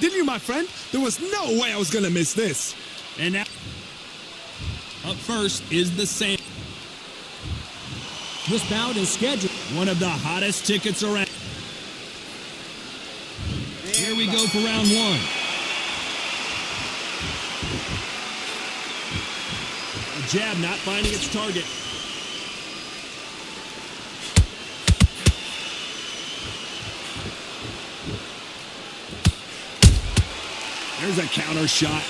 didn't you, my friend? There was no way I was going to miss this. And now, up first is the Sam. This bout is scheduled. One of the hottest tickets around. Here we go for round one. The jab not finding its target. There's a counter shot.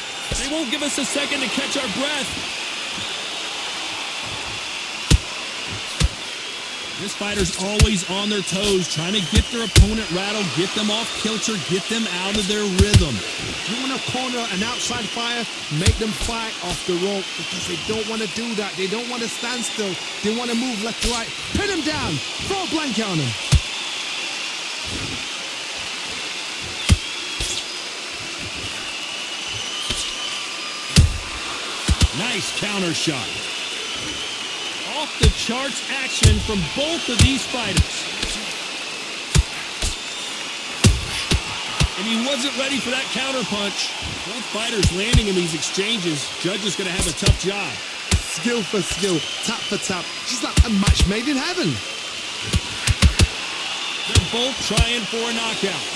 They won't give us a second to catch our breath. This fighter's always on their toes, trying to get their opponent rattled, get them off kilter, get them out of their rhythm. You want to corner an outside fighter, make them fight off the rope because they don't want to do that. They don't want to stand still. They want to move left to right. Pin them down. Throw a blanket on them. Nice counter shot. Off the charts action from both of these fighters. And he wasn't ready for that counter punch. Both fighters landing in these exchanges. Judge is going to have a tough job. Skill for skill, tap for tap. Just like a match made in heaven. They're both trying for a knockout.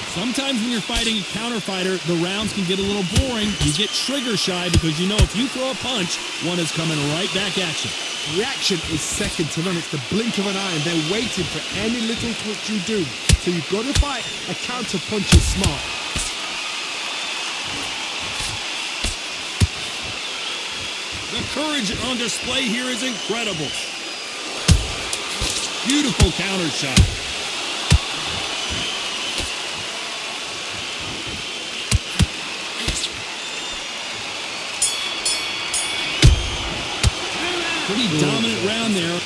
Sometimes when you're fighting a counter fighter, the rounds can get a little boring. You get trigger shy because you know if you throw a punch, one is coming right back at you. Reaction is second to none. It's the blink of an eye, and they're waiting for any little touch you do. So you've got to fight a counter punch is smart. The courage on display here is incredible. Beautiful counter shot. Pretty dominant round there.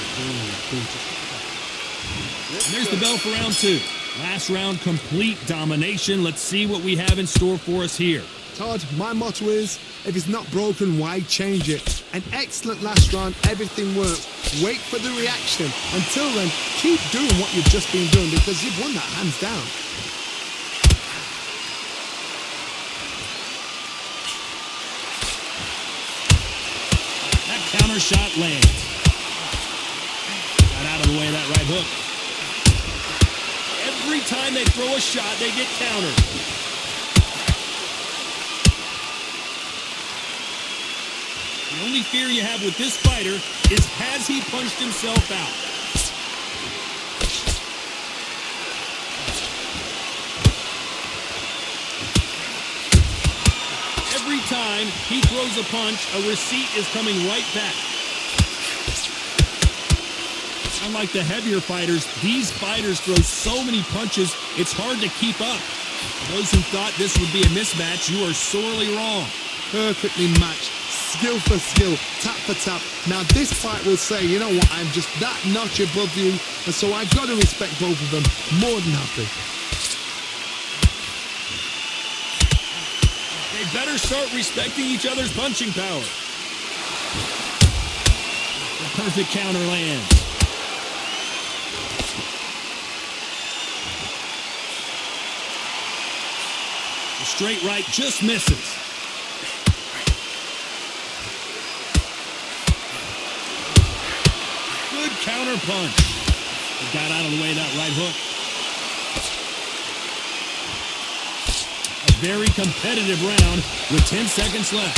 And there's the bell for round two. Last round, complete domination. Let's see what we have in store for us here. Todd, my motto is, if it's not broken, why change it? An excellent last round, everything works. Wait for the reaction. Until then, keep doing what you've just been doing because you've won that hands down. Counter shot lands. Got out of the way of that right hook. Every time they throw a shot, they get countered. The only fear you have with this fighter is has he punched himself out? Every time he throws a punch, a receipt is coming right back. Unlike the heavier fighters, these fighters throw so many punches, it's hard to keep up. For those who thought this would be a mismatch, you are sorely wrong. Perfectly matched. Skill for skill, tap for tap. Now this fight will say, you know what, I'm just that notch above you, and so I've got to respect both of them. More than happy. They better start respecting each other's punching power. The perfect counter lands. The straight right just misses. Good counter punch. He got out of the way of that right hook. Very competitive round with 10 seconds left.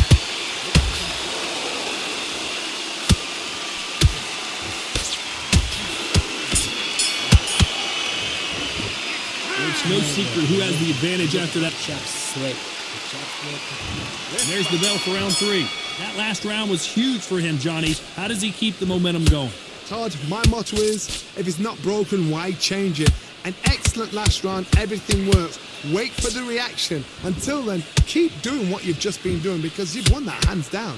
It's no secret who has the advantage after that. And there's the bell for round three. That last round was huge for him, Johnny. How does he keep the momentum going? Todd, my motto is, if it's not broken, why change it? An excellent last round, everything works. Wait for the reaction. Until then, keep doing what you've just been doing because you've won that hands down.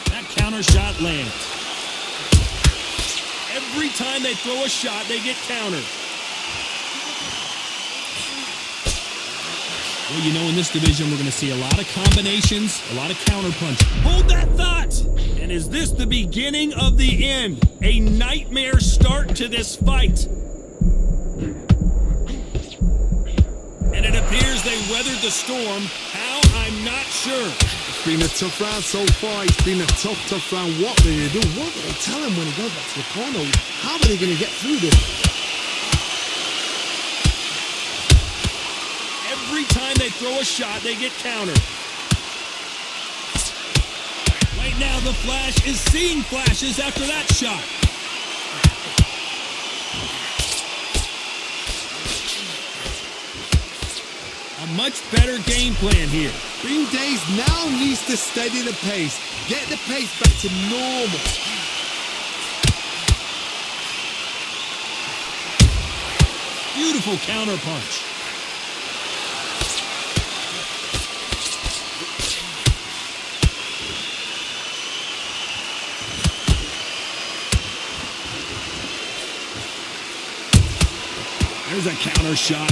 That counter shot lands. Every time they throw a shot, they get countered. Well, you know, in this division, we're going to see a lot of combinations, a lot of counterpunch. Hold that thought! And is this the beginning of the end? A nightmare start to this fight. And it appears they weathered the storm. How? I'm not sure. It's been a tough round so far. It's been a tough round. What do they do? What do they tell him when he goes back to the corner? How are they going to get through this? Every time they throw a shot, they get countered. Right now, the Flash is seeing flashes after that shot. A much better game plan here. Green Days now needs to steady the pace. Get the pace back to normal. Beautiful counterpunch. There's a counter shot.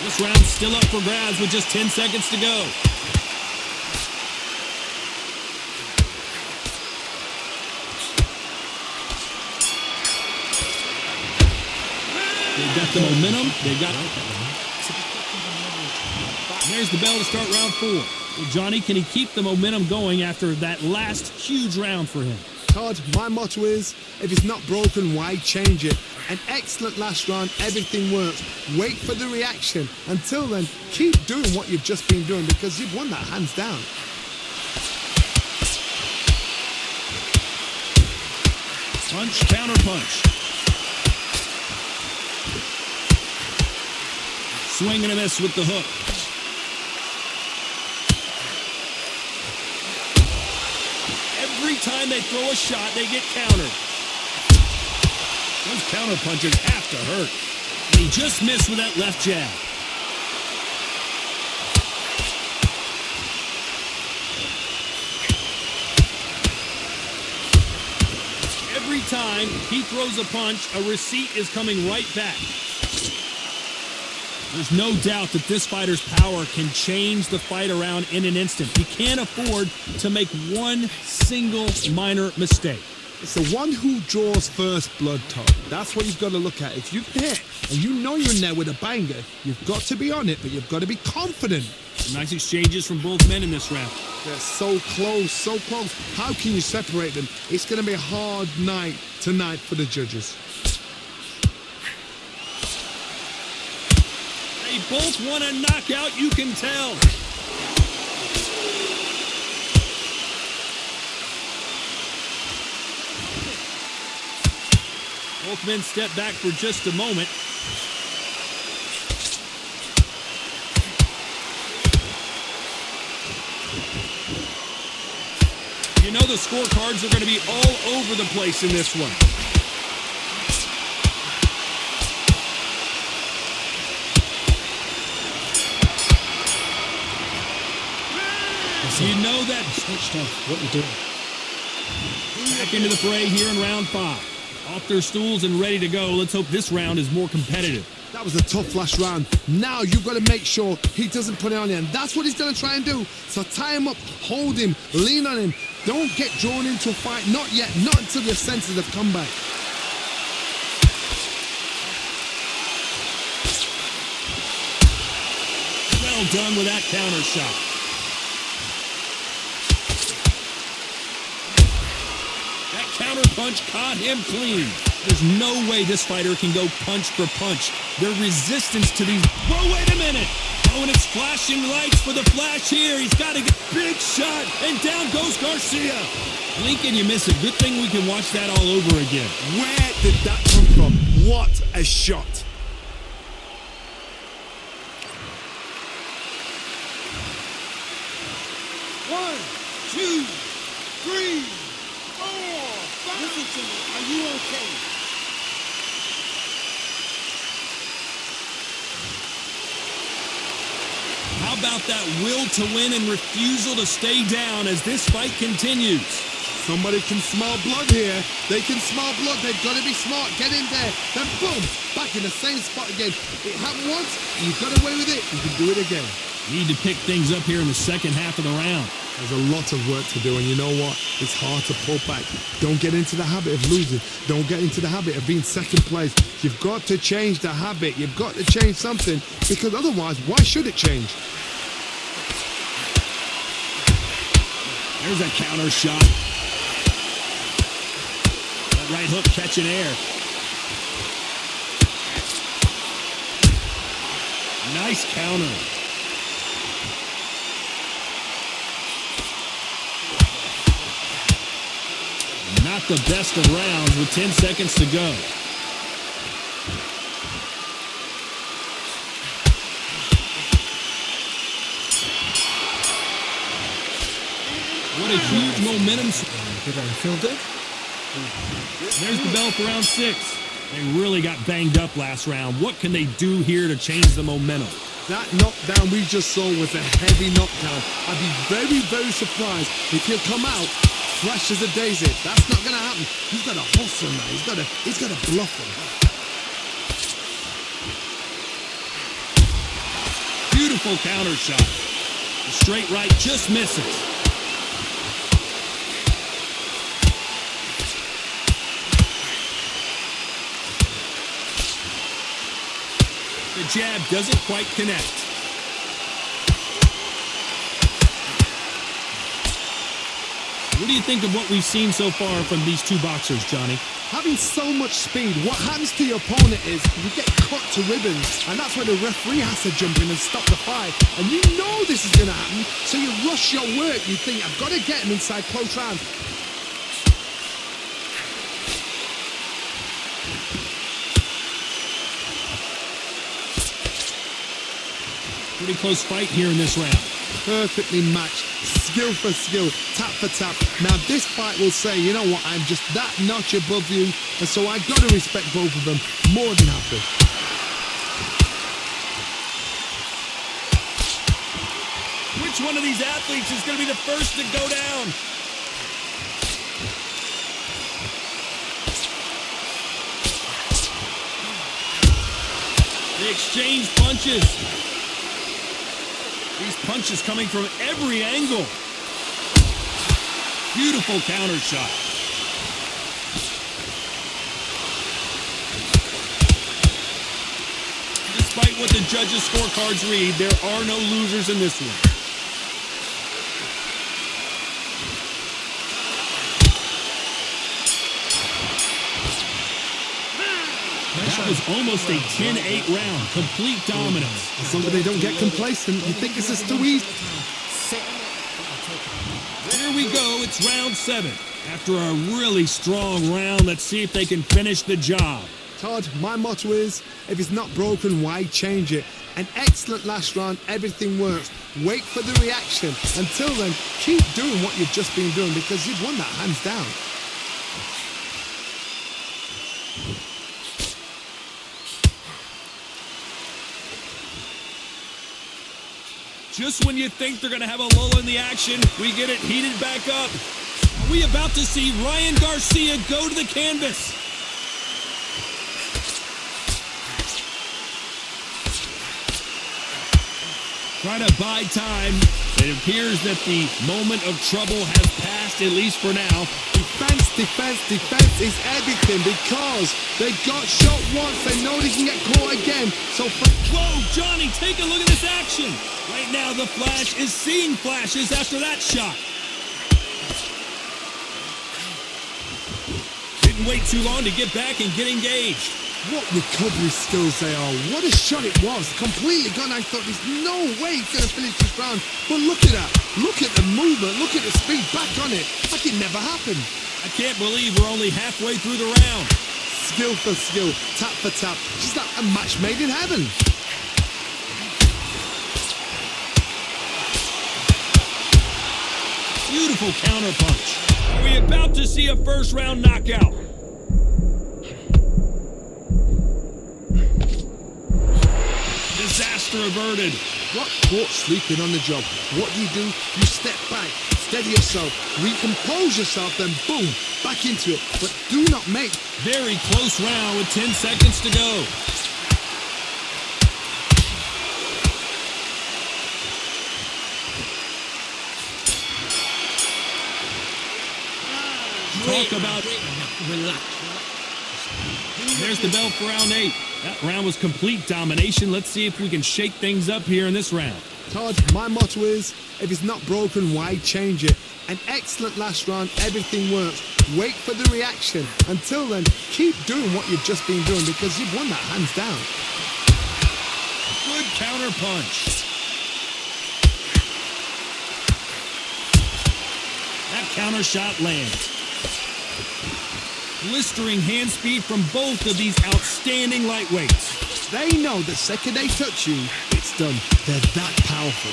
This round's still up for grabs with just 10 seconds to go. They've got the momentum. They've got... And there's the bell to start round 4. Well, Johnny, can he keep the momentum going after that last huge round for him? Todd, my motto is, if it's not broken, why change it? An excellent last round, everything works. Wait for the reaction. Until then, keep doing what you've just been doing because you've won that hands down. Punch, counter punch. Swing and a miss with the hook. Every time they throw a shot, they get countered. Those counter punches have to hurt. And he just missed with that left jab. Every time he throws a punch, a receipt is coming right back. There's no doubt that this fighter's power can change the fight around in an instant. He can't afford to make one single minor mistake. It's the one who draws first blood, Todd. That's what you've got to look at. If you hit and you know you're in there with a banger, you've got to be on it, but you've got to be confident. Nice exchanges from both men in this round. They're so close, so close. How can you separate them? It's going to be a hard night tonight for the judges. They both want a knockout, you can tell. Both men step back for just a moment. You know the scorecards are going to be all over the place in this one. You know that. Switched off. What you doing? Back into the fray here in round 5. Off their stools and ready to go. Let's hope this round is more competitive. That was a tough last round. Now you've got to make sure he doesn't put it on you. And that's what he's going to try and do. So tie him up, hold him, lean on him. Don't get drawn into a fight. Not yet. Not until your senses have come back. Well done with that counter shot. Counter punch caught him clean. There's no way this fighter can go punch for punch. Their resistance to these... Whoa, wait a minute! Oh, and it's flashing lights for the Flash here. He's got a big shot, and down goes Garcia. Blink and you miss it. Good thing we can watch that all over again. Where did that come from? What a shot. One, two, three, four. Listen to me. Are you okay? How about that will to win and refusal to stay down as this fight continues? Somebody can smell blood here. They can smell blood. They've got to be smart. Get in there. Then boom, back in the same spot again. It happened once. You got away with it. You can do it again. Need to pick things up here in the second half of the round. There's a lot of work to do, and you know what? It's hard to pull back. Don't get into the habit of losing. Don't get into the habit of being second place. You've got to change the habit. You've got to change something, because otherwise, why should it change? There's a counter shot. That right hook catching air. Nice counter. Not the best of rounds with 10 seconds to go. What a huge momentum. Did I feel good? There's the bell for round 6. They really got banged up last round. What can they do here to change the momentum? That knockdown we just saw was a heavy knockdown. I'd be very, very surprised if he'll come out fresh as a daisy. That's not going to happen. He's got to hustle now. He's got to bluff him. Beautiful counter shot. The straight right just misses. The jab doesn't quite connect. What do you think of what we've seen so far from these two boxers, Johnny? Having so much speed, what happens to your opponent is you get cut to ribbons, and that's where the referee has to jump in and stop the fight. And you know this is going to happen, so you rush your work. You think, I've got to get him inside close round. Pretty close fight here in this round. Perfectly matched, skill for skill, tap for tap. Now this fight will say, you know what, I'm just that notch above you, and so I've got to respect both of them more than happy. Which one of these athletes is going to be the first to go down? They exchange punches. These punches coming from every angle. Beautiful counter shot. Despite what the judges' scorecards read, there are no losers in this one. That was almost a 10-8 round. Complete dominance. Somebody don't get complacent. You think this is too easy? Here we go. It's round 7. After a really strong round, let's see if they can finish the job. Todd, my motto is, if it's not broken, why change it? An excellent last round. Everything works. Wait for the reaction. Until then, keep doing what you've just been doing, because you've won that hands down. Just when you think they're going to have a lull in the action, we get it heated back up. Are we about to see Ryan Garcia go to the canvas? Trying to buy time. It appears that the moment of trouble has passed, at least for now. Defense is everything, because they got shot once. They know they can get caught again. So, whoa, Johnny, take a look at this action. Right now, the Flash is seeing flashes after that shot. Didn't wait too long to get back and get engaged. What recovery skills they are. What a shot it was. Completely gone. I thought there's no way he's going to finish this round. But look at that. Look at the movement. Look at the speed back on it. Like it never happened. I can't believe we're only halfway through the round. Skill for skill. Tap for tap. Just like a match made in heaven. Beautiful counter punch. Are we about to see a first round knockout? Disaster averted. What caught sleeping on the job? What do? You step back, steady yourself, recompose yourself, then boom, back into it. But do not make... Very close round with 10 seconds to go. Talk about... Relax. There's the bell for round 8. That round was complete domination. Let's see if we can shake things up here in this round. Todd, my motto is, if it's not broken, why change it? An excellent last round, everything works. Wait for the reaction. Until then, keep doing what you've just been doing because you've won that hands down. Good counter punch. That counter shot lands. Blistering hand speed from both of these outstanding lightweights. They know the second they touch you, it's done. They're that powerful.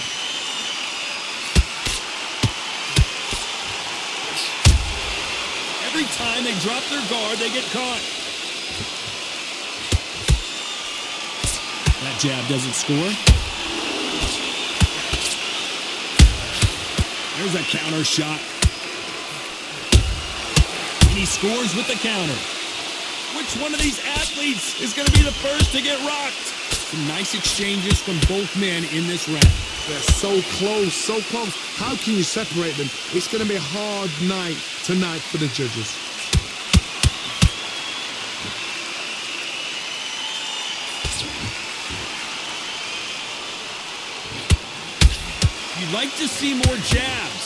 Every time they drop their guard, they get caught. That jab doesn't score. There's a counter shot. And he scores with the counter. Which one of these athletes is going to be the first to get rocked? Some nice exchanges from both men in this round. They're so close, so close. How can you separate them? It's going to be a hard night tonight for the judges. You'd like to see more jabs.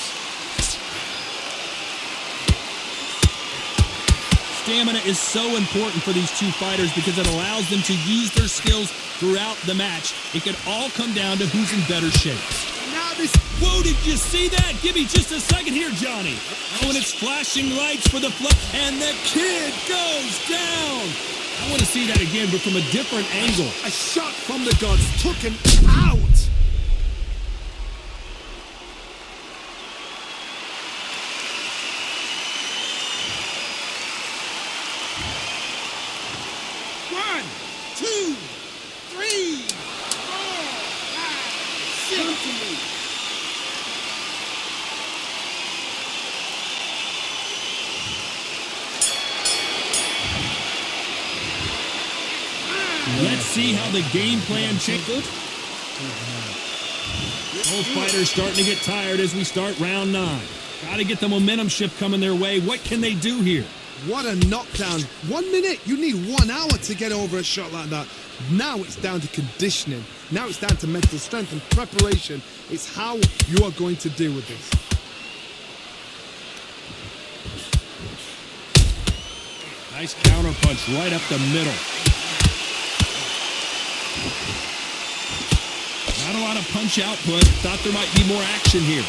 Stamina is so important for these two fighters because it allows them to use their skills throughout the match. It could all come down to who's in better shape. Now this... Whoa, did you see that? Give me just a second here, Johnny. Oh, and it's flashing lights for the flip, and the kid goes down. I want to see that again, but from a different angle. A shot from the gods took him out. One, two, three, four, five, six. Come to me. Let's see how the game plan changes. Both fighters starting to get tired as we start round 9. Got to get the momentum shift coming their way. What can they do here? What a knockdown. 1 minute, you need 1 hour to get over a shot like that. Now it's down to conditioning. Now it's down to mental strength and preparation. It's how you are going to deal with this. Nice counter punch right up the middle. Not a lot of punch output. Thought there might be more action here.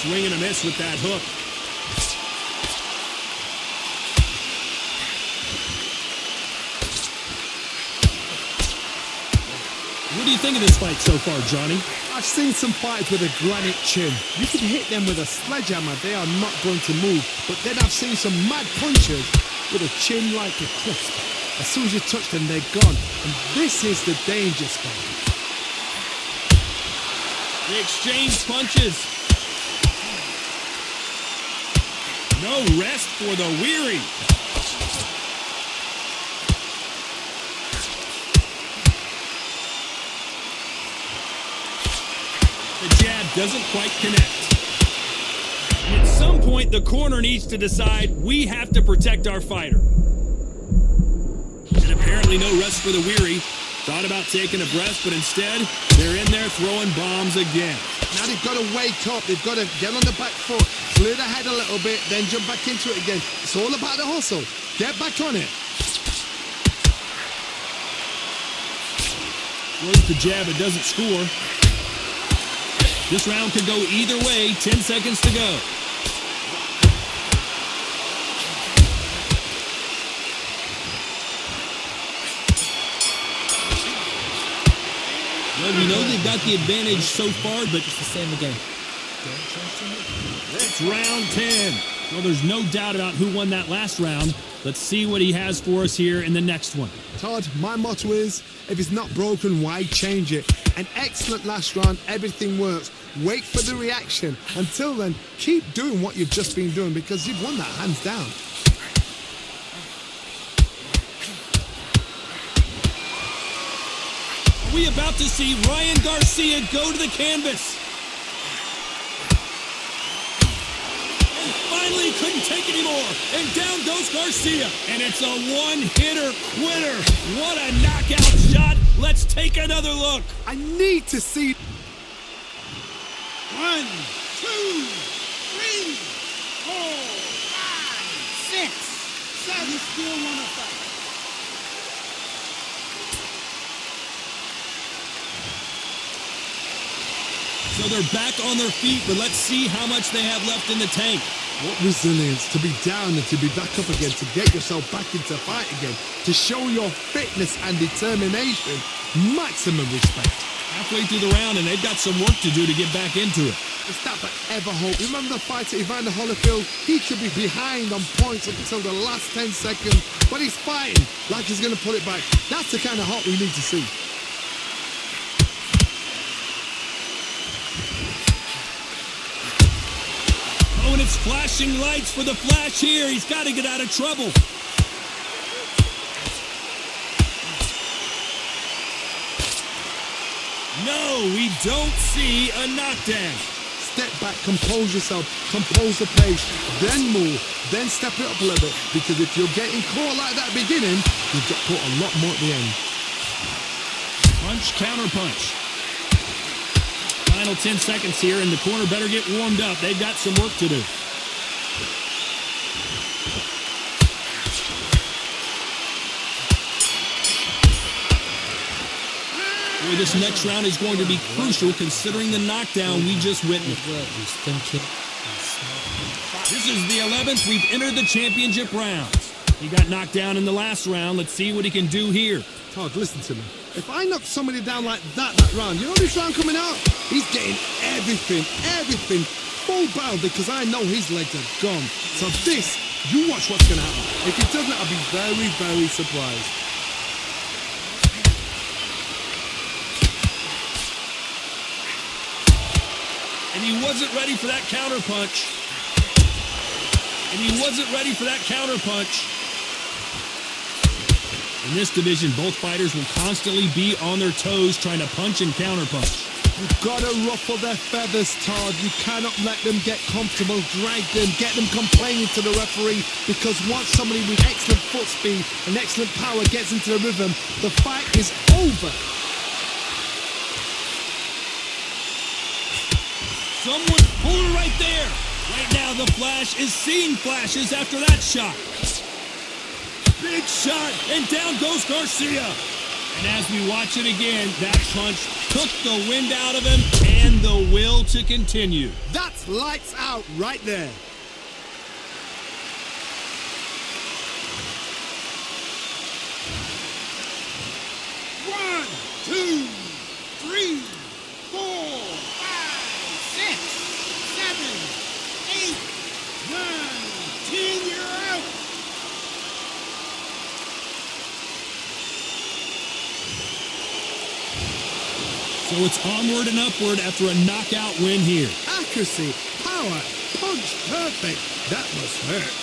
Swing and a miss with that hook. What do you think of this fight so far, Johnny? I've seen some fighters with a granite chin. You can hit them with a sledgehammer, they are not going to move. But then I've seen some mad punchers with a chin like a crisp. As soon as you touch them, they're gone. And this is the danger spot. They exchange punches. No rest for the weary. The jab doesn't quite connect. And at some point, the corner needs to decide we have to protect our fighter. And apparently no rest for the weary. Thought about taking a breath, but instead, they're in there throwing bombs again. Now they've got to wake up. They've got to get on the back foot, clear the head a little bit, then jump back into it again. It's all about the hustle. Get back on it. Throws the jab, it doesn't score. This round could go either way. 10 seconds to go. Well, we know they've got the advantage so far, but It's the same again. it's round 10. Well, there's no doubt about who won that last round. Let's see what he has for us here in the next one. Todd, my motto is, if it's not broken, why change it? An excellent last round, everything works. Wait for the reaction. Until then, keep doing what you've just been doing because you've won that hands down. Are we about to see Ryan Garcia go to the canvas? And finally couldn't take anymore. And down goes Garcia. And it's a one-hitter quitter. What a knockout shot. Let's take another look. I need to see... 1, 2, 3, 4, 5, 6, 7. You still want to fight? So they're back on their feet, but let's see how much they have left in the tank. What resilience to be down and to be back up again, to get yourself back into fight again, to show your fitness and determination. Maximum respect. Halfway through the round, and they've got some work to do to get back into it. It's that forever hope. Remember the fighter Evander Holyfield? He could be behind on points up until the last 10 seconds, but he's fighting like he's going to pull it back. That's the kind of hope we need to see. Oh, and it's flashing lights for the Flash here. He's got to get out of trouble. No, we don't see a knockdown. Step back, compose yourself, compose the pace, then move, then step it up a little bit. Because if you're getting caught like that beginning, you'll get caught a lot more at the end. Punch, counter punch. Final 10 seconds here, and the corner better get warmed up. They've got some work to do. Boy, this next round is going to be crucial considering the knockdown we just witnessed. This is the 11th. We've entered the championship rounds. He got knocked down in the last round. Let's see what he can do here. Todd, listen to me. If I knock somebody down like that round, you know this round coming out? He's getting everything, full bound because I know his legs are gone. So this, you watch what's going to happen. If he doesn't, I'll be very, very surprised. And he wasn't ready for that counter punch. In this division, both fighters will constantly be on their toes trying to punch and counter punch. You've got to ruffle their feathers, Todd. You cannot let them get comfortable, drag them, get them complaining to the referee, because once somebody with excellent foot speed and excellent power gets into the rhythm, the fight is over. Someone pulled it right there. Right now, the Flash is seeing flashes after that shot. Big shot, and down goes Garcia. And as we watch it again, that punch took the wind out of him and the will to continue. That's lights out right there. One, 2, 3, 4, 5, 6, 7, 8, 9, 10. You're out. So it's onward and upward after a knockout win here. Accuracy, power, punch, perfect. That must hurt.